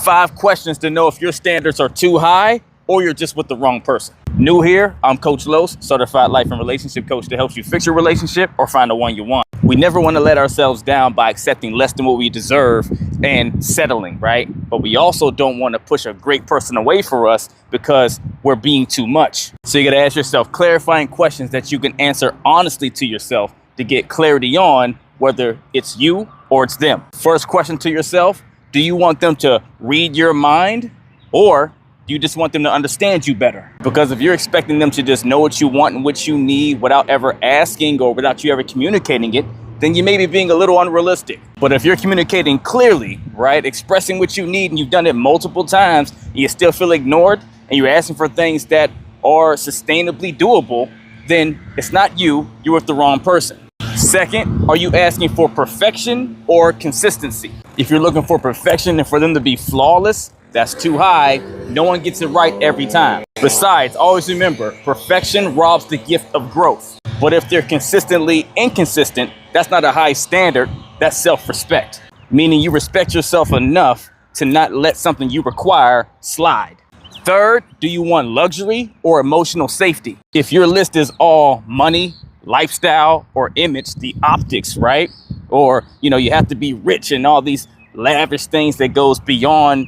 5 questions to know if your standards are too high or you're just with the wrong person. New here, I'm Coach Los, certified life and relationship coach that helps you fix your relationship or find the one you want. We never want to let ourselves down by accepting less than what we deserve and settling, right? But we also don't want to push a great person away for us because we're being too much. So you got to ask yourself clarifying questions that you can answer honestly to yourself to get clarity on whether it's you or it's them. First question to yourself, do you want them to read your mind or do you just want them to understand you better? Because if you're expecting them to just know what you want and what you need without ever asking or without you ever communicating it, then you may be being a little unrealistic. But if you're communicating clearly, right, expressing what you need and you've done it multiple times and you still feel ignored and you're asking for things that are sustainably doable, then it's not you, you're with the wrong person. Second, are you asking for perfection or consistency? If you're looking for perfection and for them to be flawless, that's too high. No one gets it right every time. Besides, always remember, perfection robs the gift of growth. But if they're consistently inconsistent, that's not a high standard, that's self-respect. Meaning you respect yourself enough to not let something you require slide. Third, do you want luxury or emotional safety? If your list is all money, lifestyle, or image, the optics, right? Or, you have to be rich and all these lavish things that goes beyond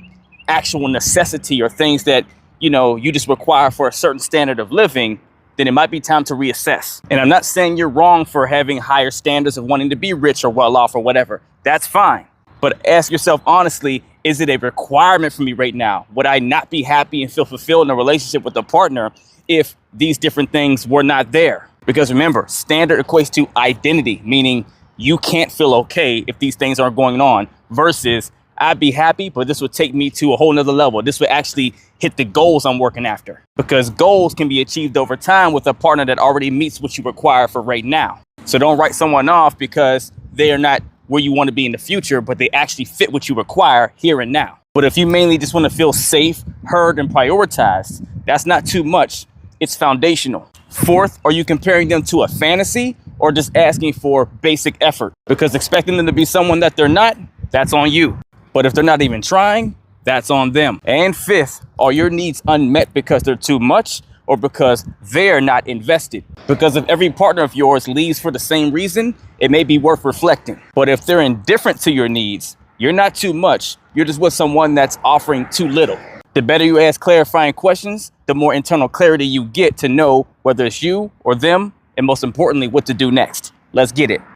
actual necessity or things that, you just require for a certain standard of living, then it might be time to reassess. And I'm not saying you're wrong for having higher standards of wanting to be rich or well off or whatever. That's fine. But ask yourself honestly, is it a requirement for me right now? Would I not be happy and feel fulfilled in a relationship with a partner if these different things were not there? Because remember, standard equates to identity, meaning you can't feel okay if these things aren't going on, versus I'd be happy, but this would take me to a whole nother level. This would actually hit the goals I'm working after, because goals can be achieved over time with a partner that already meets what you require for right now. So don't write someone off because they are not where you want to be in the future, but they actually fit what you require here and now. But if you mainly just want to feel safe, heard, and prioritized, that's not too much. It's foundational. Fourth, are you comparing them to a fantasy or just asking for basic effort? Because expecting them to be someone that they're not, that's on you. But if they're not even trying, that's on them. And fifth, are your needs unmet because they're too much or because they're not invested? Because if every partner of yours leaves for the same reason, it may be worth reflecting. But if they're indifferent to your needs, you're not too much. You're just with someone that's offering too little. The better you ask clarifying questions, the more internal clarity you get to know whether it's you or them, and most importantly, what to do next. Let's get it.